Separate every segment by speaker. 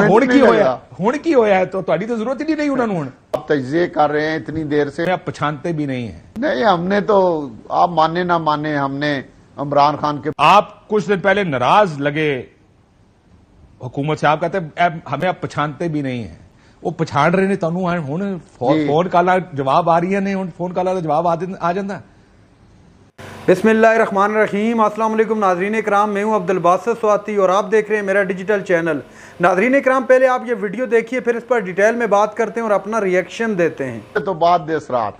Speaker 1: ਹੁਣ ਕੀ ਹੋਇਆ है तो ਤੁਹਾਡੀ तो जरूरत ही नहीं उन्होंने ਹੁਣ
Speaker 2: आप तजिए कर रहे हैं इतनी देर से,
Speaker 1: आप पहचानते भी नहीं है।
Speaker 2: नहीं हमने तो, आप माने ना माने, हमने इमरान खान के,
Speaker 1: आप कुछ दिन पहले नाराज लगे हुकूमत से, आप कहते हमें आप पहचानते भी नहीं है। वो पछाण रहे ने ਤੁਹਾਨੂੰ ਹੁਣ ਫੋਨ ਕਾਲਾਂ ਜਵਾਬ ਆ ਰਹੀਆਂ ਨੇ, ਹੁਣ ਫੋਨ ਕਾਲਾਂ ਦਾ ਜਵਾਬ ਆ ਜਾਂਦਾ।
Speaker 3: बिस्मिल्लाहिर्रहमानिर्रहीम, अस्सलाम वालेकुम नाज़रीन इकराम, मैं हूं अब्दुल बासित स्वाति और आप देख रहे हैं मेरा डिजिटल चैनल। नाज़रीन इकराम, पहले आप ये वीडियो देखिए, फिर इस पर डिटेल में बात करते हैं और अपना रिएक्शन देते हैं।
Speaker 2: तो बात देस रात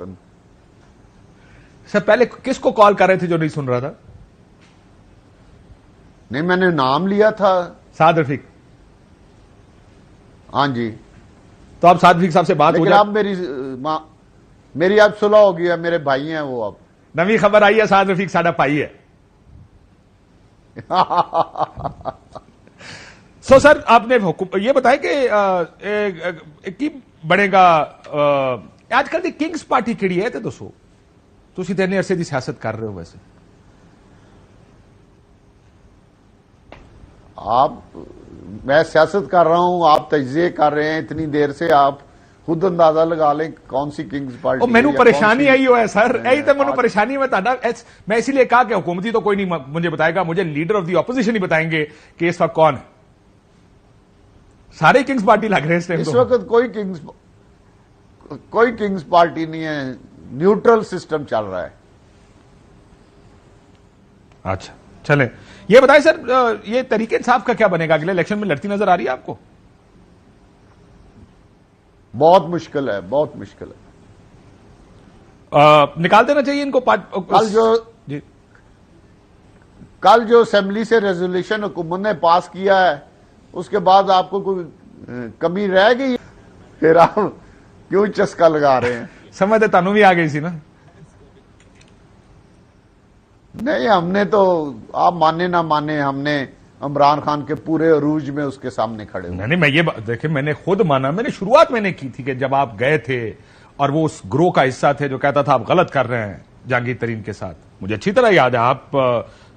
Speaker 1: सर पहले किसको कॉल कर रहे थे जो नहीं सुन रहा था?
Speaker 2: नहीं, मैंने नाम लिया था
Speaker 1: साद रफीक।
Speaker 2: हाँ जी,
Speaker 1: तो आप साद रफीक साहब से बात हो
Speaker 2: लेकिन
Speaker 1: जाए,
Speaker 2: अब मेरी अब सुलह हो गई है, मेरे भाई हैं वो। अब
Speaker 1: नवी खबर आई है साद रफीक साडा भाई है। सो सर आपने ये बताया कि की बनेगा आजकल दी किंग्स पार्टी किहड़ी है ते दसो, तुसीं ते इन्ने अरसे दी सियासत कर रहे हो। वैसे
Speaker 2: मैं सियासत कर रहा हूं, आप तजिए कर रहे हैं इतनी देर से, आप खुद अंदाजा लगा लें कौन सी किंग्स पार्टी।
Speaker 1: मैनू परेशानी आई हो है सर, यही तो मैनू परेशानी में मैं इसीलिए कहा कि हुकूमती तो कोई नहीं मुझे बताएगा, मुझे लीडर ऑफ दी ऑपोजिशन ही बताएंगे कि इस वक्त कौन है। सारे किंग्स पार्टी लग रहे हैं
Speaker 2: इस वक्त। कोई किंग्स पार्टी नहीं है, न्यूट्रल सिस्टम चल रहा है।
Speaker 1: अच्छा चले, ये बताएं सर, ये तरीके इंसाफ का क्या बनेगा? अगले इलेक्शन में लड़ती नजर आ रही है आपको?
Speaker 2: बहुत मुश्किल है, बहुत मुश्किल है।
Speaker 1: निकाल देना चाहिए इनको।
Speaker 2: कल जो असेंबली से रेजोल्यूशन हुकूमत ने पास किया है, उसके बाद आपको कोई कमी रह गई? फिर आप क्यों चस्का लगा रहे हैं?
Speaker 1: समझ तानू भी आ गई सी ना?
Speaker 2: नहीं, हमने तो, आप माने ना माने, हमने इमरान खान के पूरे अरूज में उसके सामने खड़े हुए।
Speaker 1: नहीं, मैं ये देखिए, मैंने खुद माना, मैंने शुरुआत मैंने की थी कि जब आप गए थे और वो उस ग्रोह का हिस्सा थे जो कहता था आप गलत कर रहे हैं जहांगीर तरीन के साथ, मुझे अच्छी तरह याद है। आप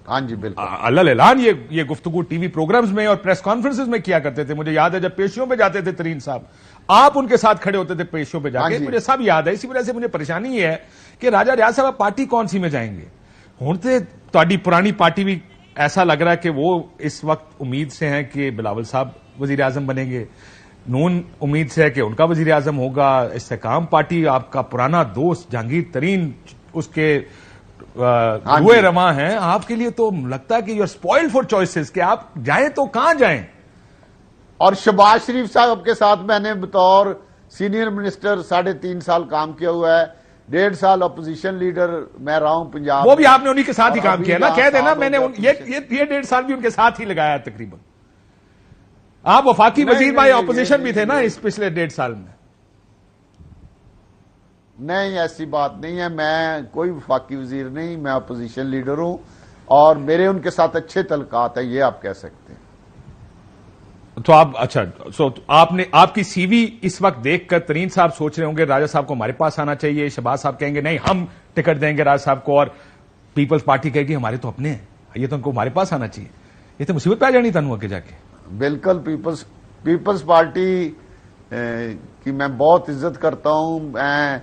Speaker 2: हाँ जी बिल्कुल
Speaker 1: अल्लाह ऐलान ये गुफ्तगू टीवी प्रोग्राम्स में और प्रेस कॉन्फ्रेंसेस में किया करते थे। मुझे याद है जब पेशियों पे जाते थे तरीन साहब, आप उनके साथ खड़े होते थे पेशियों पे जाके, मुझे सब याद है। इसी वजह से मुझे परेशानी ये है कि राजा रियाज साहब पार्टी कौन सी में जाएंगे? हुण ते तुहाडी पुरानी पार्टी भी ऐसा लग रहा है कि वो इस वक्त उम्मीद से हैं कि बिलावल साहब वजीर आजम बनेंगे, नून उम्मीद से है कि उनका वजीर आजम होगा, इस्तेकाम पार्टी आपका पुराना दोस्त जहांगीर तरीन उसके हुए रमा हैं। आपके लिए तो लगता है कि you are spoiled for choices, कि आप जाएं तो कहां जाएं? और
Speaker 2: शहबाज शरीफ साहब के साथ मैंने बतौर सीनियर मिनिस्टर 3.5 साल काम किया हुआ है, 1.5 साल अपोजिशन लीडर मैं रहा हूं पंजाब।
Speaker 1: वो भी आपने उन्हीं के साथ ही काम किया ना, कह देना मैंने ये 1.5 साल भी उनके साथ ही लगाया तकरीबन। आप वफाकी वजीर भाई अपोजिशन भी थे ना इस पिछले 1.5 साल में।
Speaker 2: नहीं, ऐसी बात नहीं है, मैं कोई वफाकी वजीर नहीं, मैं अपोजिशन लीडर हूं और मेरे उनके साथ अच्छे तल्कात है, ये आप कह सकते हैं।
Speaker 1: तो आप अच्छा, आपने आपकी सीवी इस वक्त देखकर तरीन साहब सोच रहे होंगे राजा साहब को हमारे पास आना चाहिए, शहबाज साहब कहेंगे नहीं हम टिकट देंगे राजा साहब को, और पीपल्स पार्टी कहेगी हमारे तो अपने हैं, ये तो उनको हमारे पास आना चाहिए। ये तो मुसीबत पे आ जानी तनु आगे जाके।
Speaker 2: बिल्कुल, पीपल्स पार्टी की मैं बहुत इज्जत करता हूं। मैं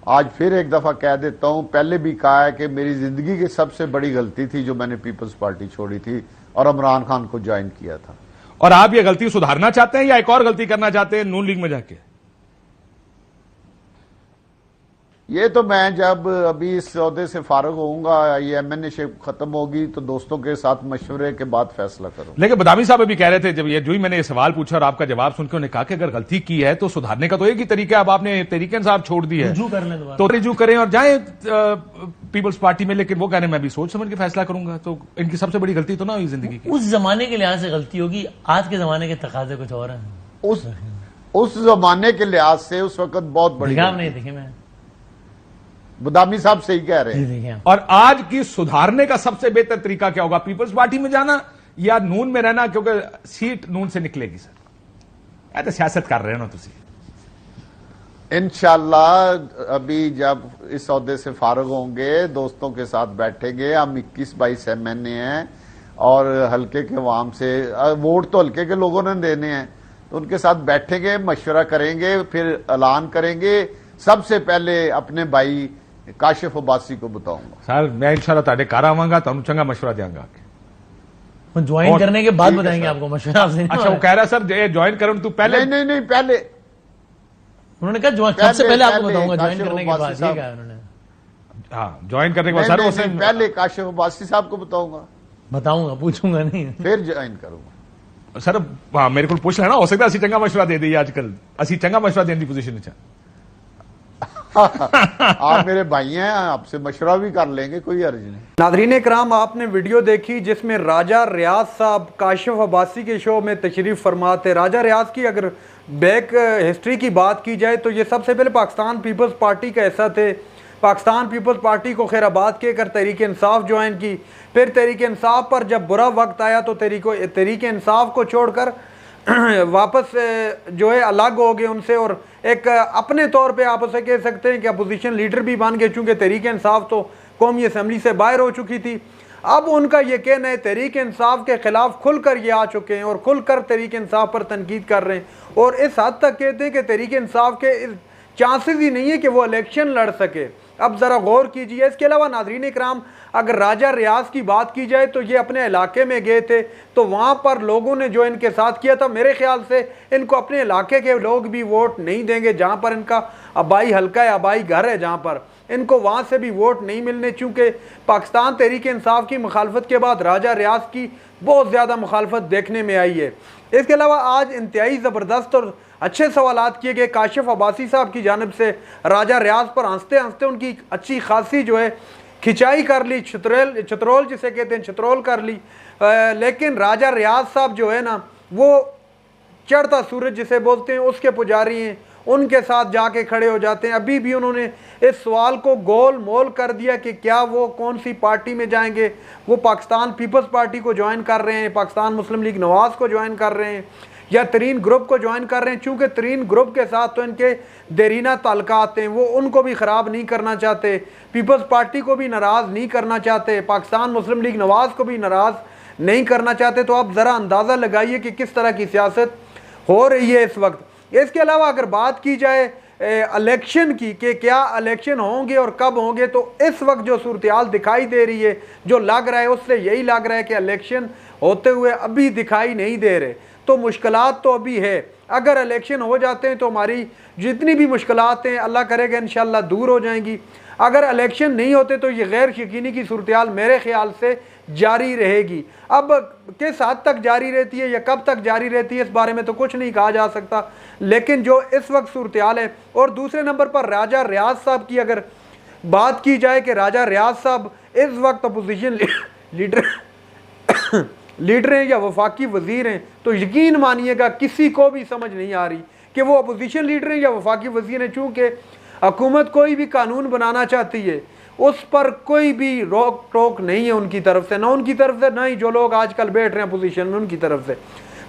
Speaker 2: आज फिर एक दफा कह देता हूं, पहले भी कहा है कि मेरी जिंदगी की सबसे बड़ी गलती थी जो मैंने पीपल्स पार्टी छोड़ी थी और इमरान खान को ज्वाइन किया था।
Speaker 1: और आप ये गलती सुधारना चाहते हैं या एक और गलती करना चाहते हैं नून लीग में जाके?
Speaker 2: ये तो मैं जब अभी इस सौदे से फारग होऊंगा, ये एमएनए शिप खत्म होगी तो दोस्तों के साथ मशवरे के बाद फैसला करूंगा।
Speaker 1: लेकिन बदामी साहब अभी कह रहे थे, जब जो ही मैंने ये सवाल पूछा और आपका जवाब सुनकर उन्होंने कहा कि अगर गलती की है तो सुधारने का तो एक ही तरीका है, अब आपने तरीके साहब छोड़ दी है तो रिजू करें और जाए पीपल्स पार्टी में। लेकिन वो कहने मैं भी सोच समझ के फैसला करूंगा, तो इनकी सबसे बड़ी गलती तो ना हुई जिंदगी की?
Speaker 4: उस जमाने के लिहाज से गलती होगी, आज के जमाने के तकाजे कुछ और हैं।
Speaker 2: उस जमाने के लिहाज से उस वक्त बहुत बड़ी
Speaker 4: नहीं देखी मैं,
Speaker 2: बदामी साहब सही कह रहे हैं।
Speaker 1: और आज की सुधारने का सबसे बेहतर तरीका क्या होगा? पीपल्स पार्टी में जाना या नून में रहना? क्योंकि सीट नून से निकलेगी सर। तो सियासत कर रहे हो ना तुसी?
Speaker 2: इंशाल्लाह अभी जब इस सौदे से फारग होंगे, दोस्तों के साथ बैठेंगे, हम 21-22 एमएनए हैं और हल्के के वाम से वोट तो हल्के के लोगों ने देने हैं, تو ان کے ساتھ بیٹھیں گے, مشورہ کریں گے, پھر اعلان کریں گے. سب سے پہلے اپنے بھائی کاشف عباسی کو بتاؤں گا.
Speaker 1: سر میں انشاءاللہ تاڑے گھر آواں گا, تانوں چنگا مشورہ دیاں گا.
Speaker 4: جوائن کرنے کے بعد بتائیں گے آپ کو مشورہ. آپ سے
Speaker 1: اچھا وہ کہہ رہا سر جوائن کرن تو پہلے
Speaker 2: نہیں پہلے
Speaker 4: انہوں نے کہا سب سے پہلے آپ کو بتاؤں گا جوائن کرنے کے بعد. یہ کہا انہوں نے.
Speaker 1: ہاں جوائن کرنے کے بعد سر اسے
Speaker 2: پہلے کاشف عباسی صاحب کو بتاؤں گا,
Speaker 4: بتاؤں گا, پوچھوں گا نہیں,
Speaker 2: پھر جوائن کروں گا.
Speaker 1: سر میرے کو پوچھ لینا, ہو سکتا اسی چنگا مشورہ دے دئیے. آج کل اسی چنگا مشورہ دین دی پوزیشن وچ.
Speaker 2: آپ میرے بھائی ہیں, آپ سے مشورہ بھی کر لیں گے, کوئی عرض نہیں.
Speaker 3: ناظرین اکرام, آپ نے ویڈیو دیکھی جس میں راجہ ریاض صاحب کاشف عباسی کے شو میں تشریف فرما تھے. راجہ ریاض کی اگر بیک ہسٹری کی بات کی جائے تو یہ سب سے پہلے پاکستان پیپلز پارٹی کا حصہ تھے. پاکستان پیپلز پارٹی کو خیر آباد کے کر تحریک انصاف جوائن کی. پھر تحریک انصاف پر جب برا وقت آیا تو تحریک انصاف کو چھوڑ کر واپس جو ہے الگ ہو گئے ان سے, اور ایک اپنے طور پہ آپ اسے کہہ سکتے ہیں کہ اپوزیشن لیڈر بھی بن گئے, چونکہ تحریک انصاف تو قومی اسمبلی سے باہر ہو چکی تھی. اب ان کا یہ کہنا ہے تحریک انصاف کے خلاف کھل کر یہ آ چکے ہیں اور کھل کر تحریک انصاف پر تنقید کر رہے ہیں, اور اس حد تک کہتے ہیں کہ تحریک انصاف کے چانسز ہی نہیں ہے کہ وہ الیکشن لڑ سکے. اب ذرا غور کیجئے. اس کے علاوہ ناظرین اکرام, اگر راجہ ریاض کی بات کی جائے تو یہ اپنے علاقے میں گئے تھے, تو وہاں پر لوگوں نے جو ان کے ساتھ کیا تھا, میرے خیال سے ان کو اپنے علاقے کے لوگ بھی ووٹ نہیں دیں گے, جہاں پر ان کا آبائی حلقہ ہے, آبائی گھر ہے, جہاں پر ان کو وہاں سے بھی ووٹ نہیں ملنے, چونکہ پاکستان تحریک انصاف کی مخالفت کے بعد راجہ ریاض کی بہت زیادہ مخالفت دیکھنے میں آئی ہے. اس کے علاوہ آج انتہائی زبردست اور اچھے سوالات کیے گئے کاشف عباسی صاحب کی جانب سے. راجہ ریاض پر ہنستے ہنستے ان کی اچھی خاصی جو ہے کھچائی کر لی, چترول جسے کہتے ہیں, چترول کر لی. لیکن راجہ ریاض صاحب جو ہے نا, وہ چڑھتا سورج جسے بولتے ہیں اس کے پجاری ہیں, ان کے ساتھ جا کے کھڑے ہو جاتے ہیں. ابھی بھی انہوں نے اس سوال کو گول مول کر دیا کہ کیا وہ کون سی پارٹی میں جائیں گے. وہ پاکستان پیپلز پارٹی کو جوائن کر رہے ہیں, پاکستان مسلم لیگ نواز کو جوائن کر رہے ہیں, یا ترین گروپ کو جوائن کر رہے ہیں, چونکہ ترین گروپ کے ساتھ تو ان کے دیرینہ تعلقات ہیں, وہ ان کو بھی خراب نہیں کرنا چاہتے, پیپلز پارٹی کو بھی ناراض نہیں کرنا چاہتے, پاکستان مسلم لیگ نواز کو بھی ناراض نہیں کرنا چاہتے. تو آپ ذرا اندازہ لگائیے کہ کس طرح کی سیاست ہو رہی ہے اس وقت. اس کے علاوہ اگر بات کی جائے الیکشن کی کہ کیا الیکشن ہوں گے اور کب ہوں گے, تو اس وقت جو صورتحال دکھائی دے رہی ہے, جو لگ رہا ہے اس سے یہی لگ رہا ہے کہ الیکشن ہوتے ہوئے ابھی دکھائی نہیں دے رہے. تو مشکلات تو ابھی ہے. اگر الیکشن ہو جاتے ہیں تو ہماری جتنی بھی مشکلات ہیں اللہ کرے گا انشاءاللہ دور ہو جائیں گی. اگر الیکشن نہیں ہوتے تو یہ غیر یقینی کی صورتحال میرے خیال سے جاری رہے گی. اب کس حد تک جاری رہتی ہے یا کب تک جاری رہتی ہے اس بارے میں تو کچھ نہیں کہا جا سکتا, لیکن جو اس وقت صورتحال ہے. اور دوسرے نمبر پر راجہ ریاض صاحب کی اگر بات کی جائے کہ راجہ ریاض صاحب اس وقت اپوزیشن لیڈر ہیں یا وفاقی وزیر ہیں, تو یقین مانیے گا کسی کو بھی سمجھ نہیں آ رہی کہ وہ اپوزیشن لیڈر ہیں یا وفاقی وزیر ہیں. چونکہ حکومت کوئی بھی قانون بنانا چاہتی ہے, اس پر کوئی بھی روک ٹوک نہیں ہے ان کی طرف سے, نہ ان کی طرف سے نہ ہی جو لوگ آج کل بیٹھ رہے ہیں اپوزیشن میں ان کی طرف سے,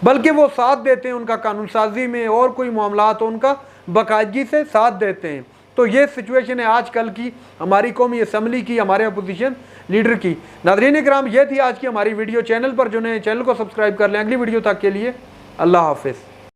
Speaker 3: بلکہ وہ ساتھ دیتے ہیں ان کا قانون سازی میں, اور کوئی معاملات ان کا باقاعدگی سے ساتھ دیتے ہیں. تو یہ سچویشن ہے آج کل کی ہماری قومی اسمبلی کی, ہمارے اپوزیشن لیڈر کی. ناظرین اکرام, یہ تھی آج کی ہماری ویڈیو. چینل پر جو نئے چینل کو سبسکرائب کر لیں. اگلی ویڈیو تک کے لیے اللہ حافظ.